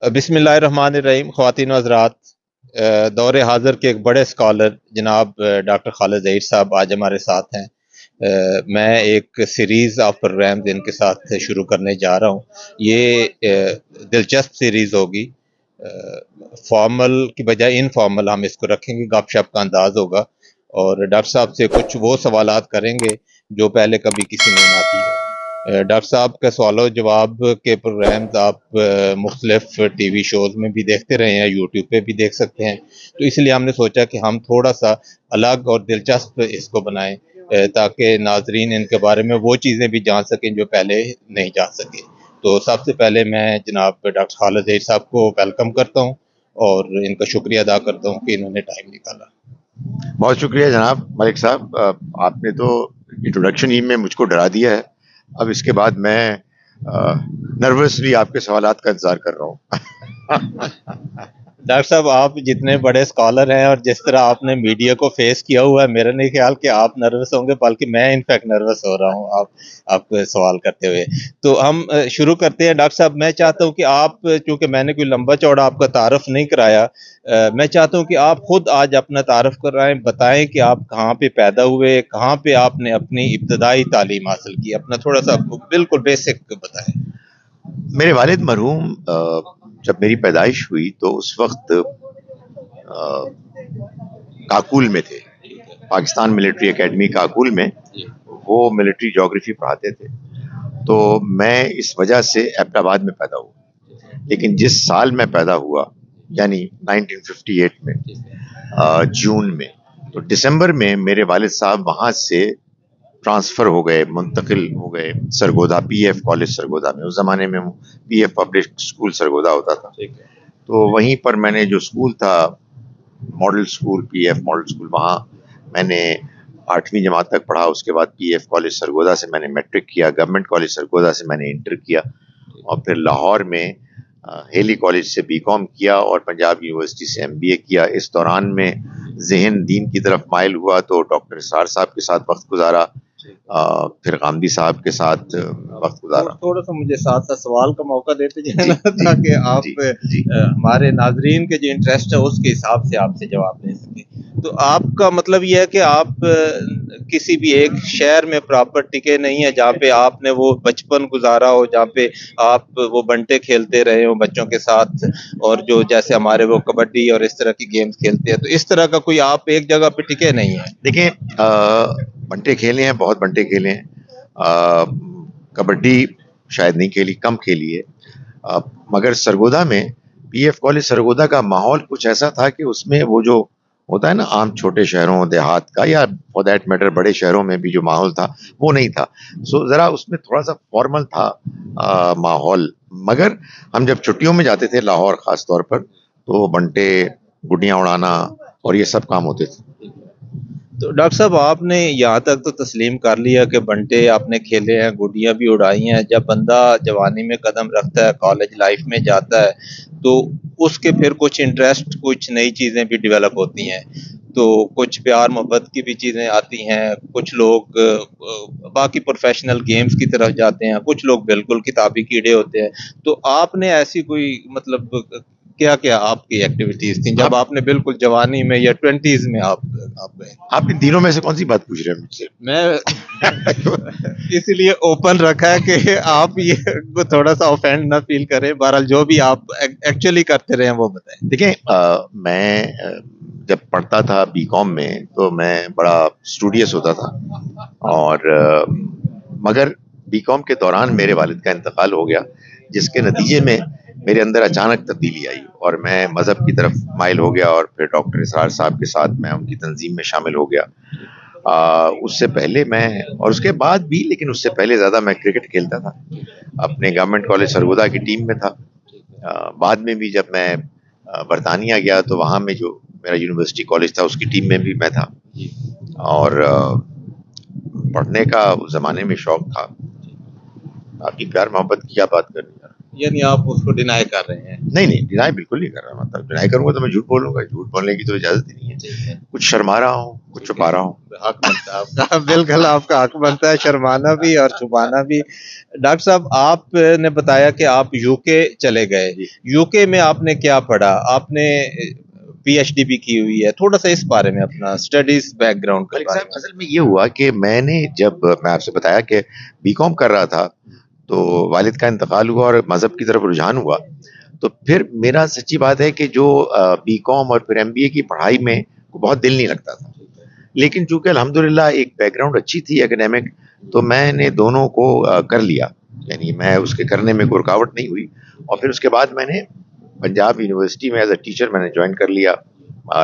بسم اللہ الرحمن الرحیم. خواتین و حضرات، دور حاضر کے ایک بڑے اسکالر جناب ڈاکٹر خالد ظہیر صاحب آج ہمارے ساتھ ہیں. میں ایک سیریز آف پروگرامز ان کے ساتھ شروع کرنے جا رہا ہوں. یہ دلچسپ سیریز ہوگی. فارمل کی بجائے انفارمل ہم اس کو رکھیں گے، گپ شپ کا انداز ہوگا، اور ڈاکٹر صاحب سے کچھ وہ سوالات کریں گے جو پہلے کبھی کسی نے نہ کی ہو. ڈاکٹر صاحب کا سوال و جواب کے پروگرامز آپ مختلف ٹی وی شوز میں بھی دیکھتے رہے ہیں، یوٹیوب پہ بھی دیکھ سکتے ہیں. تو اس لیے ہم نے سوچا کہ ہم تھوڑا سا الگ اور دلچسپ اس کو بنائیں تاکہ ناظرین ان کے بارے میں وہ چیزیں بھی جان سکیں جو پہلے نہیں جان سکے. تو سب سے پہلے میں جناب ڈاکٹر خالد ظہیر صاحب کو ویلکم کرتا ہوں اور ان کا شکریہ ادا کرتا ہوں کہ انہوں نے ٹائم نکالا. بہت شکریہ جناب ملک صاحب، آپ نے تو انٹروڈکشن ہی میں مجھ کو ڈرا دیا ہے. اب اس کے بعد میں نروسلی آپ کے سوالات کا انتظار کر رہا ہوں. ڈاکٹر صاحب، آپ جتنے بڑے اسکالر ہیں اور جس طرح آپ نے میڈیا کو فیس کیا ہوا ہے، میرا نہیں خیال کہ آپ نروس ہوں گے، بلکہ میں انفیکٹ نروس ہو رہا ہوں آپ کو سوال کرتے ہوئے. تو ہم شروع کرتے ہیں. ڈاکٹر صاحب، میں چاہتا ہوں کہ آپ، چونکہ میں نے کوئی لمبا چوڑا آپ کا تعارف نہیں کرایا، میں چاہتا ہوں کہ آپ خود آج اپنا تعارف کرائیں، بتائیں کہ آپ کہاں پہ پیدا ہوئے، کہاں پہ آپ نے اپنی ابتدائی تعلیم حاصل کی. اپنا تھوڑا سا بالکل بیسک بتائیں. میرے والد مرحوم جب میری پیدائش ہوئی تو اس وقت کاکول میں تھے، پاکستان ملٹری اکیڈمی کاکول میں. وہ ملٹری جیوگرافی پڑھاتے تھے، تو میں اس وجہ سے ایبٹ آباد میں پیدا ہوا. لیکن جس سال میں پیدا ہوا یعنی 1958 میں جون میں، تو دسمبر میں میرے والد صاحب وہاں سے ٹرانسفر ہو گئے، منتقل ہو گئے Sargodha, P F college Sargodha میں. اس زمانے میں P F public school Sargodha ہوتا تھا. تو وہیں پر میں نے جو اسکول تھا، model school, P F model school, وہاں میں نے 8ویں جماعت تک پڑھا. اس کے بعد پی ایف کالج سرگودا سے میں نے میٹرک کیا، گورنمنٹ کالج سرگودا سے میں نے انٹر کیا، اور پھر لاہور میں ہیلی کالج سے بی کام کیا اور پنجاب یونیورسٹی سے ایم بی اے کیا. اس دوران میں ذہن دین کی طرف مائل ہوا تو ڈاکٹر اسرار صاحب کے ساتھ وقت گزارا، پھر غامدی صاحب کے ساتھ وقت گزارا. تھوڑا سا مجھے ساتھ ساتھ سوال کا موقع دیتے جائیں تاکہ آپ ہمارے ناظرین کے جو انٹرسٹ ہے اس کے حساب سے آپ سے جواب دے سکیں. تو آپ کا مطلب یہ ہے کہ آپ کسی بھی ایک شہر میں پراپر ٹکے نہیں ہیں جہاں پہ آپ نے وہ بچپن گزارا ہو، جہاں پہ آپ وہ بنٹے کھیلتے رہے ہوں بچوں کے ساتھ، اور جو جیسے ہمارے وہ کبڈی اور اس طرح کی گیمز کھیلتے ہیں، تو اس طرح کا کوئی آپ ایک جگہ پہ ٹکے نہیں ہیں؟ دیکھیں، بنٹے کھیلے ہیں، بہت بنٹے کھیلے ہیں. کبڈی شاید نہیں کھیلی، کم کھیلی ہے. مگر سرگودا میں پی ایف کالج سرگودا کا ماحول کچھ ایسا تھا کہ اس میں وہ جو ہوتا ہے نا عام چھوٹے شہروں دیہات کا، یا فور دیٹ میٹر بڑے شہروں میں بھی جو ماحول تھا وہ نہیں تھا. سو ذرا اس میں تھوڑا سا فارمل تھا ماحول. مگر ہم جب چھٹیوں میں جاتے تھے لاہور خاص طور پر، تو بنٹے، گڈیاں اڑانا اور یہ سب کام ہوتے تھے. تو ڈاکٹر صاحب، آپ نے یہاں تک تو تسلیم کر لیا کہ بنٹے آپ نے کھیلے ہیں، گڈیاں بھی اڑائی ہیں. جب بندہ جوانی میں قدم رکھتا ہے، کالج لائف میں جاتا ہے، تو اس کے پھر کچھ انٹرسٹ، کچھ نئی چیزیں بھی ڈیولپ ہوتی ہیں. تو کچھ پیار محبت کی بھی چیزیں آتی ہیں، کچھ لوگ باقی پروفیشنل گیمز کی طرف جاتے ہیں، کچھ لوگ بالکل کتابی کیڑے ہوتے ہیں. تو آپ نے ایسی کوئی مطلب کیا کیا آپ کی ایکٹیویٹیز تھیں جب آپ نے بالکل جوانی میں یا 20s میں آپ گئے؟ آپ ان تینوں میں سے کون سی بات پوچھ رہے ہیں مجھ سے؟ میں اسی لیے اوپن رکھا ہے کہ آپ یہ تھوڑا سا اوفینڈ نہ فیل کریں. بہرحال جو بھی آپ ایکچولی کرتے رہے ہیں وہ بتائیں. دیکھیں، میں جب پڑھتا تھا بی کام میں تو میں بڑا اسٹوڈیس ہوتا تھا، اور مگر بی کام کے دوران میرے والد کا انتقال ہو گیا، جس کے نتیجے میں میرے اندر اچانک تبدیلی آئی اور میں مذہب کی طرف مائل ہو گیا. اور پھر ڈاکٹر اسرار صاحب کے ساتھ میں ان کی تنظیم میں شامل ہو گیا. اس سے پہلے میں، اور اس کے بعد بھی، لیکن اس سے پہلے زیادہ میں کرکٹ کھیلتا تھا، اپنے گورنمنٹ کالج سرگودا کی ٹیم میں تھا. بعد میں بھی جب میں برطانیہ گیا تو وہاں میں جو میرا یونیورسٹی کالج تھا اس کی ٹیم میں بھی میں تھا. اور پڑھنے کا اس زمانے میں شوق تھا. آپ کی پیار محبت کی کیا بات کر رہی ہے؟ یعنی آپ اس کو ڈینائی کر رہے ہیں؟ نہیں ڈینائی بالکل نہیں کر رہا. مطلب ڈینائی کروں گا تو میں جھوٹ بولوں گا. جھوٹ بولنے کی تو اجازت ہی نہیں ہے. کچھ شرما رہا ہوں, کچھ چھپا رہا ہوں. حق بنتا ہے آپ کا. بالکل آپ کا حق بنتا ہے شرمانا بھی اور چھپانا بھی. ڈاکٹر صاحب آپ نے بتایا کہ آپ یو کے چلے گئے. یو کے میں آپ نے کیا پڑھا؟ آپ نے پی ایچ ڈی بھی کی ہوئی ہے, تھوڑا سا اس بارے میں اپنا اسٹڈیز بیک گراؤنڈ کا. اصل میں یہ ہوا کہ میں نے جب میں آپ سے بتایا کہ بی کام کر رہا تھا تو والد کا انتقال ہوا اور مذہب کی طرف رجحان ہوا, تو پھر میرا سچی بات ہے کہ جو بی کام اور پھر ایم بی اے کی پڑھائی میں بہت دل نہیں لگتا تھا. لیکن چونکہ الحمدللہ ایک بیک گراؤنڈ اچھی تھی اکیڈیمک, تو میں نے دونوں کو کر لیا. یعنی میں اس کے کرنے میں کوئی رکاوٹ نہیں ہوئی. اور پھر اس کے بعد میں نے پنجاب یونیورسٹی میں ایز اے ٹیچر میں نے جوائن کر لیا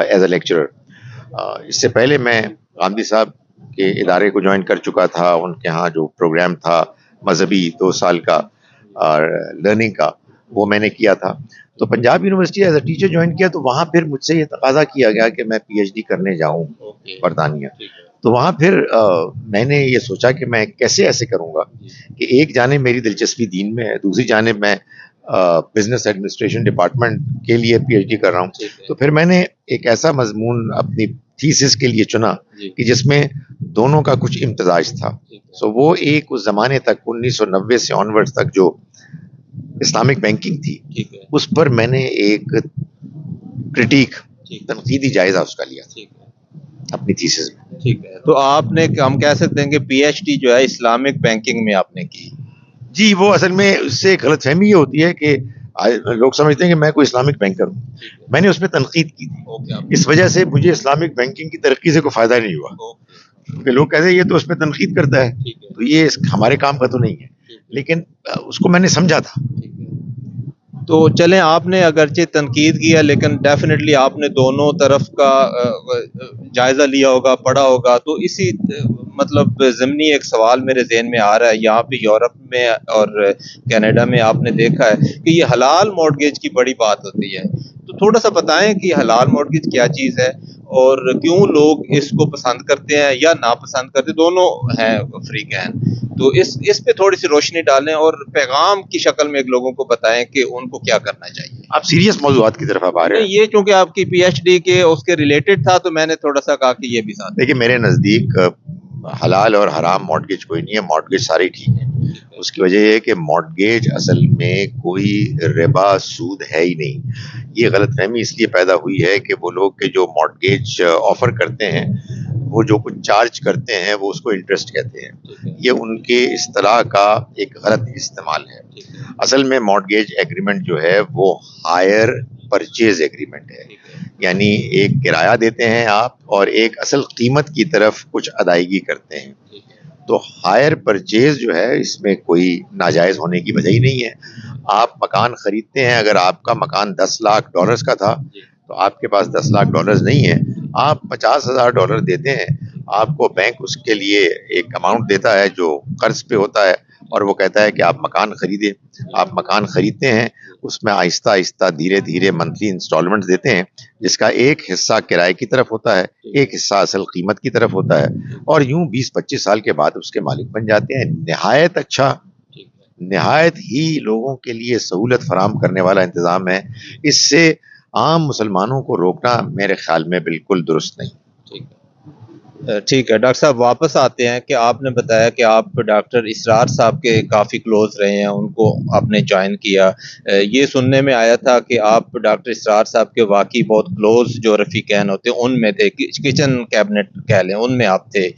ایز اے لیکچرر. اس سے پہلے میں غامدی صاحب کے ادارے کو جوائن کر چکا تھا. ان کے ہاں جو پروگرام تھا مذہبی 2 سال کا لرننگ کا, وہ میں نے کیا تھا. تو Punjab university as a teacher join کیا, تو وہاں پھر مجھ سے یہ تقاضا کیا گیا کہ میں پی ایچ ڈی کرنے جاؤں برطانیہ. تو وہاں پھر میں نے یہ سوچا کہ میں کیسے ایسے کروں گا کہ ایک جانب میری دلچسپی دین میں ہے, دوسری جانب میں بزنس ایڈمنسٹریشن ڈپارٹمنٹ کے لیے پی ایچ ڈی کر رہا ہوں. تو پھر میں نے ایک ایسا مضمون اپنی تھیسس کے لیے چنا کہ جس میں دونوں کا کچھ امتزاج تھا. سو وہ ایک اس زمانے تک 1990 سے آنورڈ تک جو اسلامک بینکنگ تھی, اس پر میں نے ایک کرٹیک تنقیدی جائزہ اس کا لیا اپنی تھیسس میں. ٹھیک ہے, تو آپ نے, ہم کہہ سکتے ہیں کہ پی ایچ ڈی جو ہے اسلامک بینکنگ میں آپ نے کی. جی, وہ اصل میں اس سے غلط فہمی یہ ہوتی ہے کہ لوگ سمجھتے ہیں کہ میں کوئی اسلامک بینکر ہوں. میں نے اس میں تنقید کی تھی. اس وجہ سے مجھے اسلامک بینکنگ کی ترقی سے کوئی فائدہ نہیں ہوا, کیونکہ لوگ کہتے ہیں یہ تو اس میں تنقید کرتا ہے, تو یہ ہمارے کام کا تو نہیں ہے. لیکن اس کو میں نے سمجھا تھا. تو چلیں, آپ نے اگرچہ تنقید کیا لیکن ڈیفینیٹلی آپ نے دونوں طرف کا جائزہ لیا ہوگا, پڑھا ہوگا. تو اسی مطلب ضمنی ایک سوال میرے ذہن میں آ رہا ہے. یہاں پہ یورپ میں اور کینیڈا میں آپ نے دیکھا ہے کہ یہ حلال مورگیج کی بڑی بات ہوتی ہے. تو تھوڑا سا بتائیں کہ حلال مورگیج کیا چیز ہے اور کیوں لوگ اس کو پسند کرتے ہیں یا ناپسند کرتے, دونوں ہیں فریقین. تو اس پہ تھوڑی سی روشنی ڈالیں اور پیغام کی شکل میں ایک لوگوں کو بتائیں کہ ان کو کیا کرنا چاہیے. آپ سیریس موضوعات کی طرف آپ آ رہے ہیں. یہ چونکہ آپ کی پی ایچ ڈی کے اس کے ریلیٹڈ تھا تو میں نے تھوڑا سا کہا کہ یہ بھی ساتھ. دیکھیے, میرے نزدیک حلال اور حرام مارٹگیج کوئی نہیں ہے. مارٹگیج سارے ٹھیک ہیں. اس کی وجہ یہ ہے کہ مارٹگیج اصل میں کوئی ربا سود ہے ہی نہیں. یہ غلط فہمی اس لیے پیدا ہوئی ہے کہ وہ لوگ کہ جو مارٹگیج آفر کرتے ہیں وہ جو کچھ چارج کرتے ہیں وہ اس کو انٹرسٹ کہتے ہیں. یہ ان کے اصطلاح کا ایک غلط استعمال ہے. اصل میں مارٹگیج ایگریمنٹ جو ہے وہ ہائر پرچیز ایگریمنٹ ہے. یعنی ایک کرایہ دیتے ہیں آپ اور ایک اصل قیمت کی طرف کچھ ادائیگی کرتے ہیں. تو ہائر پرچیز جو ہے اس میں کوئی ناجائز ہونے کی وجہ ہی نہیں ہے. آپ مکان خریدتے ہیں, اگر آپ کا مکان $10 لاکھ کا تھا تو آپ کے پاس $10 لاکھ نہیں ہے, آپ $50,000 دیتے ہیں. آپ کو بینک اس کے لیے ایک اماؤنٹ دیتا ہے جو قرض پہ ہوتا ہے اور وہ کہتا ہے کہ آپ مکان خریدیں. آپ مکان خریدتے ہیں, اس میں آہستہ آہستہ دھیرے دھیرے منتھلی انسٹالمنٹ دیتے ہیں, جس کا ایک حصہ کرائے کی طرف ہوتا ہے, ایک حصہ اصل قیمت کی طرف ہوتا ہے, اور یوں 20-25 سال کے بعد اس کے مالک بن جاتے ہیں. نہایت اچھا, نہایت ہی لوگوں کے لیے سہولت فراہم کرنے والا انتظام ہے. اس سے عام مسلمانوں کو روکنا میرے خیال میں بالکل درست نہیں. ٹھیک ہے ڈاکٹر صاحب, واپس آتے ہیں کہ آپ نے بتایا کہ آپ ڈاکٹر اسرار صاحب کے کافی کلوز رہے ہیں, ان کو آپ نے جوائن کیا. یہ سننے میں آیا تھا کہ آپ ڈاکٹر اسرار صاحب کے واقعی بہت کلوز جو رفیقین ہوتے ہیں ان میں تھے, کچن کیبنٹ کہہ لیں ان میں آپ تھے.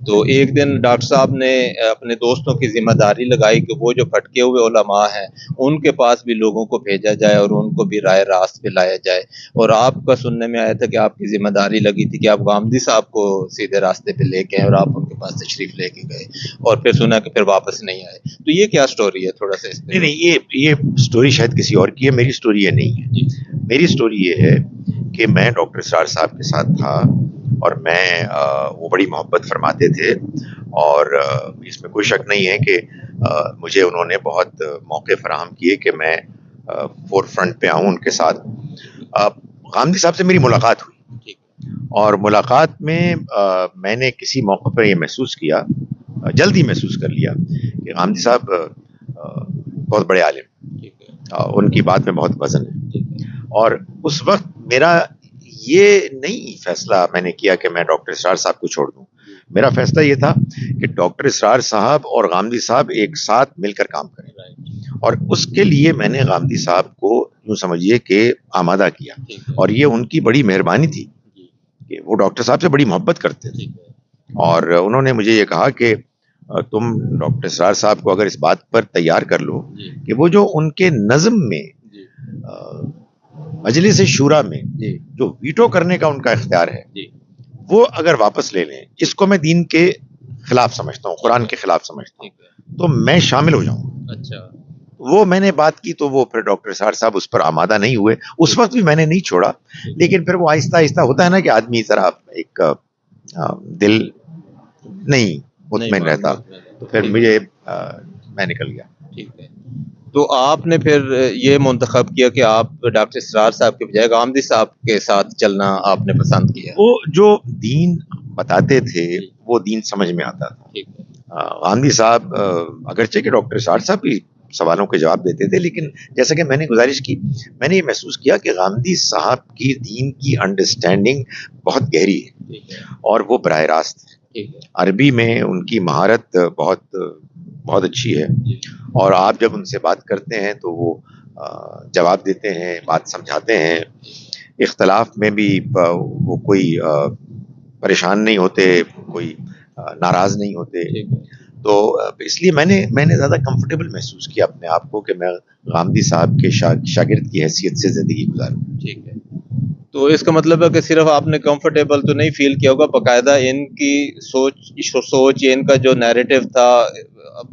تو ایک دن ڈاکٹر صاحب نے اپنے دوستوں کی ذمہ داری لگائی کہ وہ جو پھٹکے ہوئے علماء ہیں ان کے پاس بھی لوگوں کو بھیجا جائے اور ان کو بھی رائے راست پہ لایا جائے. اور آپ کا سننے میں آیا تھا کہ آپ کی ذمہ داری لگی تھی کہ آپ غامدی صاحب کو سیدھے راستے پہ لے کے اور آپ ان کے پاس تشریف لے کے گئے اور پھر سنا کہ پھر واپس نہیں آئے. تو یہ کیا سٹوری ہے, تھوڑا سا اس پہ. نہیں, یہ سٹوری شاید کسی اور کی ہے, میری سٹوری یہ نہیں ہے. میری سٹوری یہ ہے کہ میں ڈاکٹر اسرار صاحب کے ساتھ تھا اور میں وہ بڑی محبت فرماتے تھے اور اس میں کوئی شک نہیں ہے کہ مجھے انہوں نے بہت موقع فراہم کیے کہ میں فور فرنٹ پہ آؤں ان کے ساتھ. غامدی صاحب سے میری ملاقات ہوئی اور ملاقات میں نے کسی موقع پر یہ محسوس کیا, جلدی محسوس کر لیا کہ غامدی صاحب بہت بڑے عالم, ان کی بات میں بہت وزن ہے. اور اس وقت میرا یہ نہیں فیصلہ میں نے کیا کہ میں ڈاکٹر اسرار صاحب کو چھوڑ دوں. میرا فیصلہ یہ تھا کہ ڈاکٹر اسرار صاحب اور غامدی صاحب ایک ساتھ مل کر کام کریں, اور اس کے لیے میں نے غامدی صاحب کو یوں سمجھیے کہ آمادہ کیا, اور یہ ان کی بڑی مہربانی تھی کہ وہ ڈاکٹر صاحب سے بڑی محبت کرتے تھے, اور انہوں نے مجھے یہ کہا کہ تم ڈاکٹر اسرار صاحب کو اگر اس بات پر تیار کر لو کہ وہ جو ان کے نظم میں مجلس شورا میں جو ویٹو کرنے کا ان کا اختیار ہے وہ اگر واپس لے لیں, اس کو میں دین کے خلاف سمجھتا ہوں, قرآن کے خلاف سمجھتا ہوں, تو میں شامل ہو جاؤں. اچھا, وہ میں نے بات کی تو وہ پھر ڈاکٹر اسرار صاحب اس پر آمادہ نہیں ہوئے. اس وقت بھی میں نے نہیں چھوڑا, لیکن پھر وہ آہستہ آہستہ ہوتا ہے نا کہ آدمی ذرا ایک دل نہیں مطمئن رہتا, تو پھر مجھے میں نکل گیا. ٹھیک ہے. تو آپ نے پھر یہ منتخب کیا کہ آپ ڈاکٹر اسرار صاحب کے بجائے غامدی صاحب کے ساتھ چلنا آپ نے پسند کیا؟ وہ جو دین بتاتے تھے وہ دین سمجھ میں آتا تھا. غامدی صاحب اگرچہ کہ ڈاکٹر اسرار صاحب بھی سوالوں کے جواب دیتے تھے, لیکن جیسا کہ میں نے گزارش کی, میں نے یہ محسوس کیا کہ غامدی صاحب کی دین کی انڈرسٹینڈنگ بہت گہری ہے اور وہ براہ راست ہے. عربی میں ان کی مہارت بہت اچھی ہے, اور آپ جب ان سے بات کرتے ہیں تو وہ جواب دیتے ہیں, بات سمجھاتے ہیں. اختلاف میں بھی وہ کوئی پریشان نہیں ہوتے, کوئی ناراض نہیں ہوتے. تو اس لیے میں نے زیادہ کمفرٹیبل محسوس کیا اپنے آپ کو کہ میں غامدی صاحب کے شاگرد کی حیثیت سے زندگی گزاروں. ٹھیک ہے. تو اس کا مطلب ہے کہ صرف آپ نے کمفرٹیبل تو نہیں فیل کیا ہوگا, باقاعدہ ان کی سوچ ان کا جو نیریٹو تھا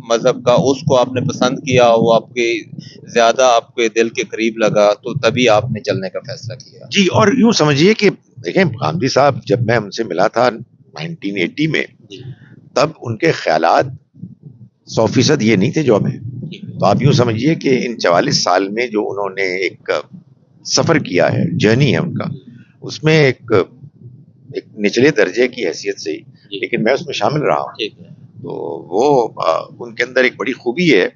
مذہب کا, اس کو آپ نے پسند کیا, وہ آپ کے زیادہ آپ کے دل کے قریب لگا, تو تبھی آپ نے چلنے کا فیصلہ کیا. جی, اور یوں سمجھیے کہ دیکھیں غامدی صاحب جب میں ان سے ملا تھا 1980 میں, تب ان کے خیالات 100% یہ نہیں تھے جو ہمیں. تو آپ یوں سمجھیے کہ ان 44 سال میں جو انہوں نے ایک سفر کیا ہے, جرنی ہے ان کا, اس میں ایک نچلے درجے کی حیثیت سے ہی, لیکن میں اس میں شامل رہا ہوں. تو وہ ان کے اندر ایک بڑی خوبی ہے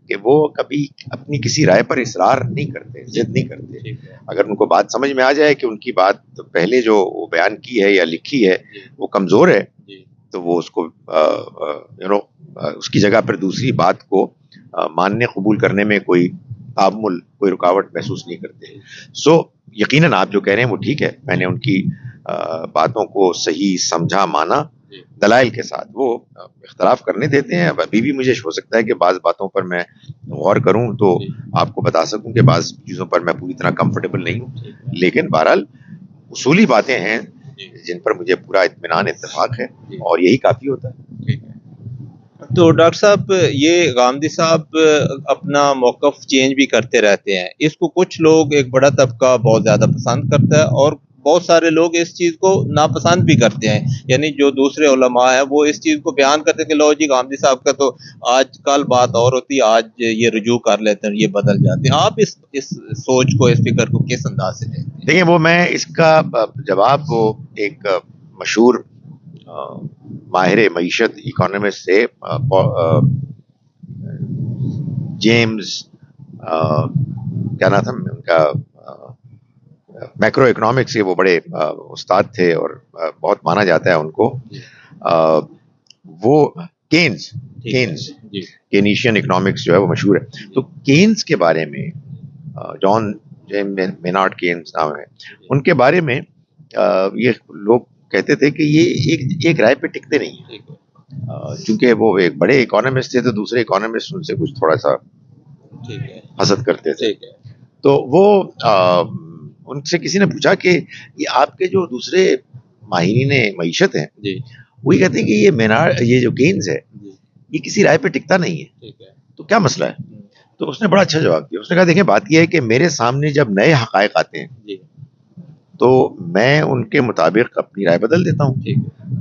کہ وہ کبھی اپنی کسی رائے پر اصرار نہیں کرتے, ضد نہیں کرتے. اگر ان کو بات سمجھ میں آ جائے کہ ان کی بات پہلے جو وہ بیان کی ہے یا لکھی ہے وہ کمزور ہے, تو وہ اس کو اس کی جگہ پر دوسری بات کو ماننے قبول کرنے میں کوئی تعامل, کوئی رکاوٹ محسوس نہیں کرتے. سو یقیناً آپ جو کہہ رہے ہیں وہ ٹھیک ہے. میں نے ان کی باتوں کو صحیح سمجھا, مانا دلائل کے ساتھ. وہ اختلاف کرنے دیتے ہیں, ابھی بھی مجھے ہو سکتا ہے کہ بعض باتوں پر میں غور کروں تو آپ کو بتا سکوں کہ بعض چیزوں پر میں پوری طرح کمفرٹیبل نہیں ہوں, لیکن بہرحال اصولی باتیں ہیں جن پر مجھے پورا اطمینان, اتفاق ہے, اور یہی کافی ہوتا ہے. تو ڈاکٹر صاحب, یہ غامدی صاحب اپنا موقف چینج بھی کرتے رہتے ہیں, اس کو کچھ لوگ, ایک بڑا طبقہ بہت زیادہ پسند کرتا ہے, اور بہت سارے لوگ اس چیز کو ناپسند بھی کرتے ہیں. یعنی جو دوسرے علماء ہیں وہ اس چیز کو بیان کرتے ہیں کہ لو جی غامدی صاحب کا تو آج کل بات اور ہوتی ہے, آج یہ رجوع کر لیتے ہیں, یہ بدل جاتے ہیں. آپ اس سوچ کو, اس فکر کو کس انداز سے دیکھتے ہیں؟ دیکھیں, وہ میں اس کا جواب وہ ایک مشہور ماہر معیشت اکانومسٹ سے جیمز کیا نام تھا ان کا, میکرو اکنامکس کے وہ بڑے استاد تھے اور بہت مانا جاتا ہے ان کو. وہ کینیشین اکنامکس جو ہے وہ مشہور ہے. تو کینز کے بارے میں, جان مینارڈ کینز نام ہے, ان کے بارے میں یہ لوگ کہتے تھے کہ یہ ایک رائے پہ ٹکتے نہیں ہیں, چونکہ وہ ایک بڑے اکانومسٹ تھے تو دوسرے اکانومسٹ ان سے کچھ تھوڑا سا حسد کرتے تھے. تو وہ ان سے کسی نے پوچھا کہ یہ آپ کے جو دوسرے ماہرین معیشت ہیں وہ یہ کہتے ہیں کہ یہ جو کینز ہے یہ کسی رائے پہ ٹکتا نہیں ہے, تو کیا مسئلہ ہے؟ تو اس نے بڑا اچھا جواب دیا. اس نے کہا دیکھیں, بات یہ ہے کہ میرے سامنے جب نئے حقائق آتے ہیں تو میں ان کے مطابق اپنی رائے بدل دیتا ہوں.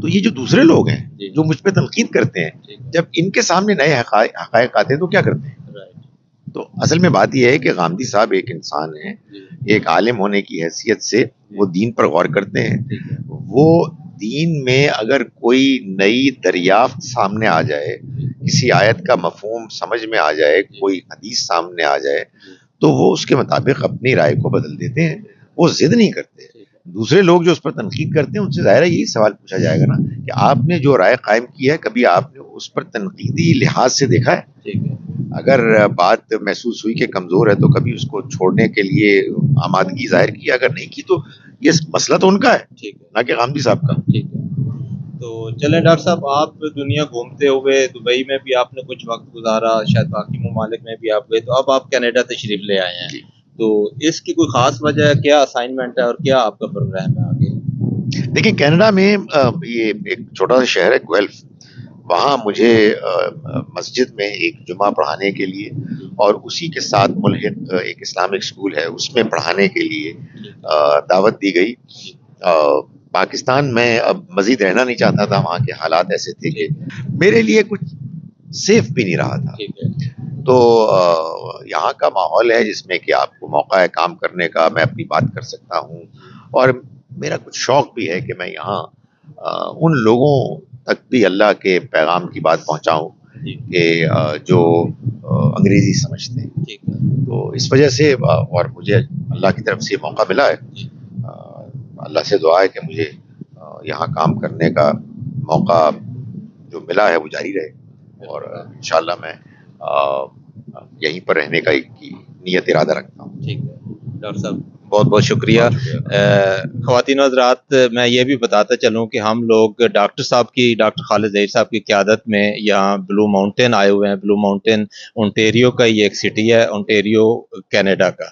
تو یہ جو دوسرے لوگ ہیں جو مجھ پہ تنقید کرتے ہیں, جب ان کے سامنے نئے حقائق آتے ہیں تو کیا کرتے ہیں؟ تو اصل میں بات یہ ہے کہ غامدی صاحب ایک انسان ہیں, ایک عالم ہونے کی حیثیت سے وہ دین پر غور کرتے ہیں. وہ دین میں اگر کوئی نئی دریافت سامنے آ جائے, کسی آیت کا مفہوم سمجھ میں آ جائے, کوئی حدیث سامنے آ جائے, تو وہ اس کے مطابق اپنی رائے کو بدل دیتے ہیں، وہ ضد نہیں کرتے. دوسرے لوگ جو اس پر تنقید کرتے ہیں ان سے ظاہر ہے یہی سوال پوچھا جائے گا نا کہ آپ نے جو رائے قائم کی ہے کبھی آپ نے اس پر تنقیدی لحاظ سے دیکھا ہے؟ اگر بات محسوس ہوئی کہ کمزور ہے تو کبھی اس کو چھوڑنے کے لیے آمادگی ظاہر کی، اگر نہیں کی تو یہ مسئلہ تو ان کا ہے نہ کہ غامدی صاحب کا. تو چلیں ڈاکٹر صاحب، آپ دنیا گھومتے ہوئے دبئی میں بھی آپ نے کچھ وقت گزارا، شاید باقی ممالک میں بھی آپ گئے، تو اب آپ کینیڈا تشریف لے آئے ہیں. تو اس کی کوئی خاص وجہ ہے، کیا اسائنمنٹ ہے اور کیا آپ کا پروگرام ہے آگے؟ دیکھیں کینیڈا میں یہ ایک چھوٹا سا شہر ہے گویلف، وہاں مجھے مسجد میں ایک جمعہ پڑھانے کے لیے اور اسی کے ساتھ ملحق ایک اسلامک اسکول ہے اس میں پڑھانے کے لیے دعوت دی گئی. پاکستان میں اب مزید رہنا نہیں چاہتا تھا، وہاں کے حالات ایسے تھے کہ میرے لیے کچھ سیف بھی نہیں رہا تھا. تو یہاں کا ماحول ہے جس میں کہ آپ کو موقع ہے کام کرنے کا، میں اپنی بات کر سکتا ہوں، اور میرا کچھ شوق بھی ہے کہ میں یہاں ان لوگوں تک بھی اللہ کے پیغام کی بات پہنچاؤں کہ جو انگریزی سمجھتے ہیں. تو اس وجہ سے اور مجھے اللہ کی طرف سے موقع ملا ہے، اللہ سے دعا ہے کہ مجھے یہاں کام کرنے کا موقع جو ملا ہے وہ جاری رہے، اور انشاءاللہ میں یہیں پر رہنے کا ایک نیت ارادہ رکھتا ہوں. ٹھیک ہے ڈاکٹر صاحب، بہت بہت شکریہ. خواتین و حضرات، میں یہ بھی بتاتا چلوں کہ ہم لوگ ڈاکٹر خالد ظہیر صاحب کی قیادت میں یہاں بلو ماؤنٹین آئے ہوئے ہیں. بلو ماؤنٹین اونٹیریو کا یہ ایک سٹی ہے، اونٹیریو کینیڈا کا.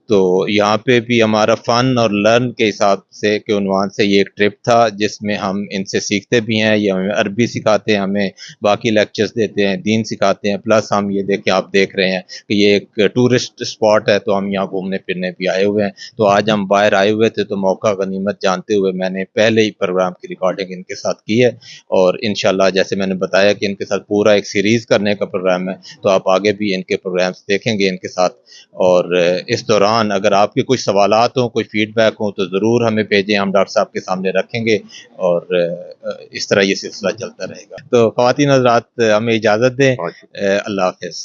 تو یہاں پہ بھی ہمارا فن اور لرن کے حساب سے کے عنوان سے یہ ایک ٹرپ تھا جس میں ہم ان سے سیکھتے بھی ہیں. یہ ہمیں عربی سکھاتے ہیں، ہمیں باقی لیکچرز دیتے ہیں، دین سکھاتے ہیں، پلس ہم یہ آپ دیکھ رہے ہیں کہ یہ ایک ٹورسٹ اسپاٹ ہے تو ہم یہاں گھومنے پھرنے بھی آئے ہوئے ہیں. تو آج ہم باہر آئے ہوئے تھے تو موقع غنیمت جانتے ہوئے میں نے پہلے ہی پروگرام کی ریکارڈنگ ان کے ساتھ کی ہے، اور انشاءاللہ جیسے میں نے بتایا کہ ان کے ساتھ پورا ایک سیریز کرنے کا پروگرام ہے، تو آپ آگے بھی ان کے پروگرامز دیکھیں گے ان کے ساتھ. اور اس دوران اگر آپ کے کچھ سوالات ہوں، کوئی فیڈ بیک ہوں تو ضرور ہمیں بھیجیں، ہم ڈاکٹر صاحب کے سامنے رکھیں گے، اور اس طرح یہ سلسلہ چلتا رہے گا. تو خواتین حضرات ہمیں اجازت دیں، اللہ حافظ.